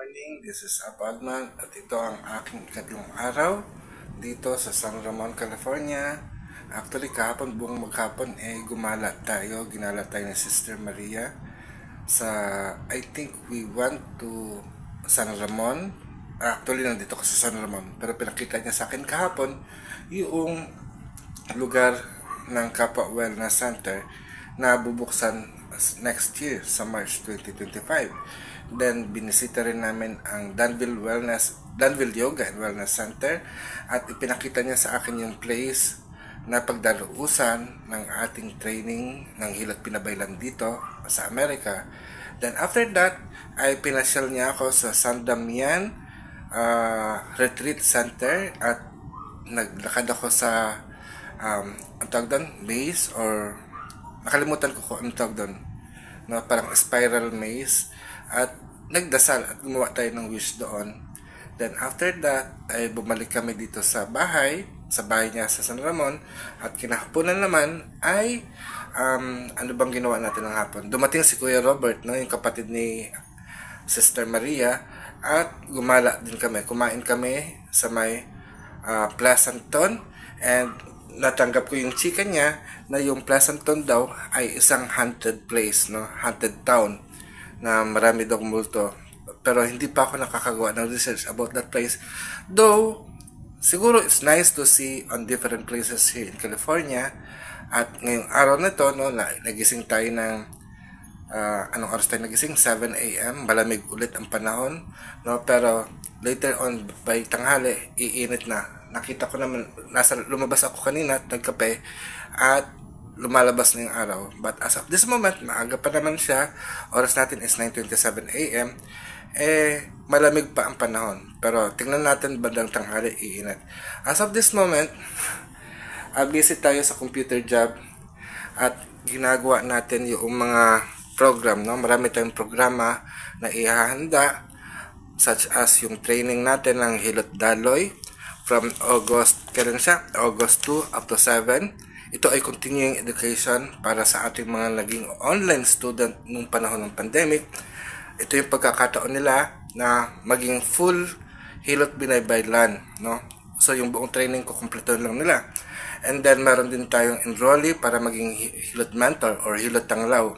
Morning, this is Apadman at ito ang aking ikatlong araw dito sa San Ramon, California. Actually, kahapon, buong maghapon, gumala tayo. Ginala tayo ni Sister Maria sa, I think we went to San Ramon. Actually, nandito ko sa San Ramon. Pero pinakita niya sa akin kahapon yung lugar ng Kapwa Wellness Center na bubuksan next year sa March 2025. Then binisita rin namin ang Danville Yoga and Wellness Center at ipinakita niya sa akin yung place na pagdaluusan ng ating training ng Hilot Pinabaylan dito sa Amerika. Then after that ay pinasyal niya ako sa San Damian Retreat Center at naglakad ako sa ang tawag doon, maze or nakalimutan ko kung anong tawag doon, no, parang spiral maze, at nagdasal at gumawa tayo ng wish doon. Then after that ay bumalik kami dito sa bahay niya sa San Ramon at kinahaponan naman ay ano bang ginawa natin ng hapon? Dumating si Kuya Robert, no, yung kapatid ni Sister Maria, at gumala din kami. Kumain kami sa may Pleasanton, and natanggap ko yung chika niya na yung Pleasanton daw ay isang haunted place, no, haunted town na marami daw multo. Pero hindi pa ako nakakagawa ng research about that place. Though siguro it's nice to see on different places here in California. At ngayong araw na to, no, nagising tayo ng anong oras tayo nagising? 7 a.m. Malamig ulit ang panahon, no? Pero later on by tanghali iinit na. Nakita ko naman, lumabas ako kanina at nagkape at lumalabas na yung araw. But as of this moment, maaga pa naman siya. Oras natin is 9:27 a.m. Malamig pa ang panahon. Pero tingnan natin bandang tanghali iinit. As of this moment, busy tayo sa computer job at ginagawa natin yung mga program, no? Marami tayong programa na ihahanda, such as yung training natin ng Hilot Daloy from August 2 up to 7. Ito ay continuing education para sa ating mga naging online student nung panahon ng pandemic. Ito yung pagkakataon nila na maging full Hilot Binaybaylan, no? So yung buong training ko kumpleto lang nila. And then meron din tayong enrollee para maging Hilot Mentor or Hilot Tanglaw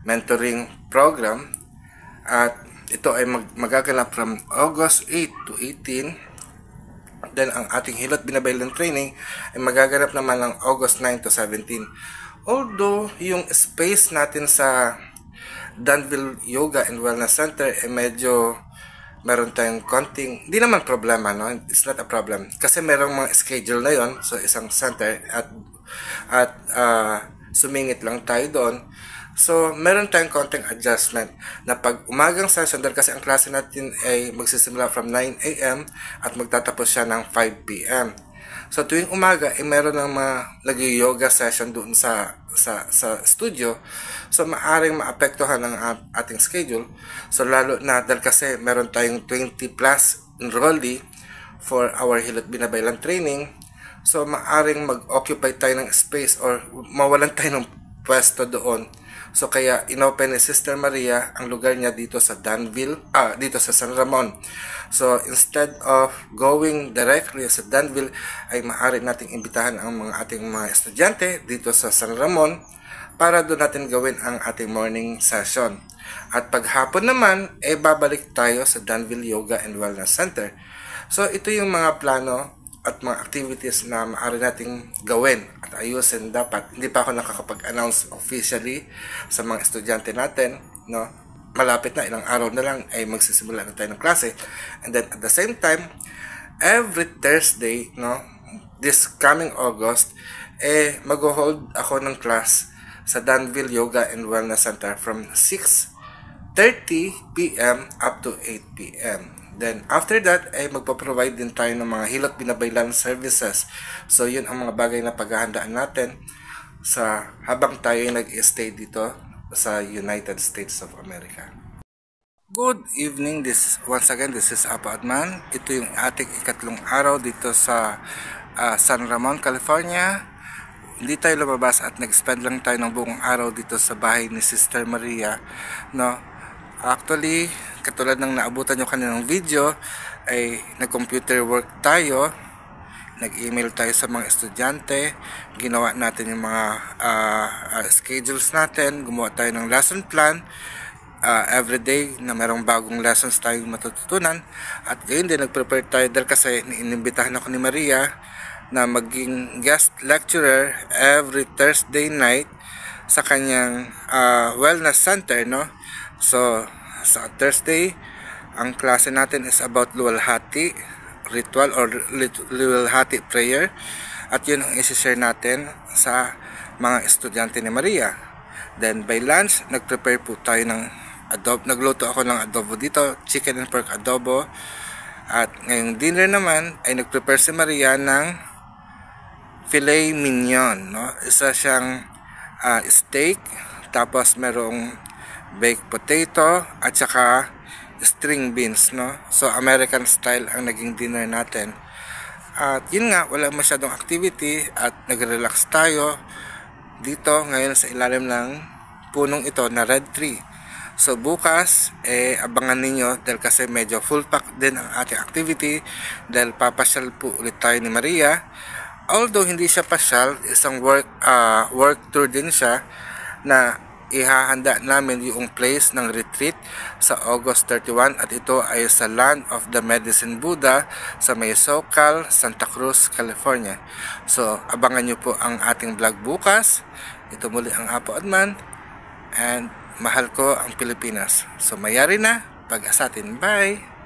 mentoring program, at ito ay magaganap from August 8 to 18. Then ang ating Hilot Binabaylan training ay magaganap naman ng August 9 to 17. Although yung space natin sa Danville Yoga and Wellness Center ay medyo meron tayong konting, hindi naman problema, no? It's not a problem kasi merong mga schedule na yon, so isang center at sumingit lang tayo doon. So, meron tayong konting adjustment na pag umagang session, dahil kasi ang klase natin ay magsisimula from 9 a.m. at magtatapos siya ng 5 p.m. So, tuwing umaga, meron ng mga nag-yoga session doon sa studio. So, maaring maapektuhan ng ating schedule. So, lalo na dahil kasi meron tayong 20 plus enrollee for our Hilot Binabaylan training. So, maaring mag-occupy tayo ng space or mawalan tayo ng pwesto doon. So kaya inopen ni Sister Maria ang lugar niya dito sa dito sa San Ramon. So instead of going directly sa Danville, ay maaari nating imbitahan ang ating mga estudyante dito sa San Ramon para doon natin gawin ang ating morning session. At paghapon naman, babalik tayo sa Danville Yoga and Wellness Center. So ito yung mga plano at mga activities na maaari nating gawin at ayusin dapat. Hindi pa ako nakakapag-announce officially sa mga estudyante natin, no? Malapit na, ilang araw na lang ay magsisimula na tayo ng klase. And then at the same time, every Thursday, no, this coming August, mag-hold ako ng class sa Danville Yoga and Wellness Center from 6:30 p.m. up to 8 p.m. Then, after that, ay magpa-provide din tayo ng mga Hilot Binabaylan services. So, yun ang mga bagay na paghahandaan natin sa habang tayo ay nag-stay dito sa United States of America. Good evening. Once again, this is Apo Adman. Ito yung ating ikatlong araw dito sa San Ramon, California. Hindi tayo lumabas at nag-spend lang tayo ng buong araw dito sa bahay ni Sister Maria, no? Actually, katulad ng naabutan nyo kaninang video, ay nag-computer work tayo, nag-email tayo sa mga estudyante, ginawa natin yung mga schedules natin, gumawa tayo ng lesson plan, everyday na merong bagong lessons tayong matututunan, at gayon din nag-prepare tayo dahil kasi inimbitahan ako ni Maria na maging guest lecturer every Thursday night sa kanyang wellness center, no? So sa Thursday ang klase natin is about luwalhati ritual or luwalhati prayer, at yun ang isi-share natin sa mga estudyante ni Maria. Then by lunch, nag-prepare po tayo ng nagluto ako ng adobo dito, chicken and pork adobo. At ngayong dinner naman ay nag-prepare si Maria ng filet mignon, no? Isa siyang steak, tapos merong baked potato at saka string beans, no? So American style ang naging dinner natin. At yun nga, wala masyadong activity at nag-relax tayo dito ngayon sa ilalim ng punong ito na red tree. So bukas, abangan ninyo dahil kasi medyo full pack din ang ating activity dahil papasyal po ulit tayo ni Maria. Although hindi siya pasyal, isang work tour din siya na ihahanda namin yung place ng retreat sa August 31, at ito ay sa Land of the Medicine Buddha sa may SoCal, Santa Cruz, California. So abangan nyo po ang ating vlog bukas. Ito muli ang Apo Adman, and mahal ko ang Pilipinas. So mayari na, pag-asatin. Bye!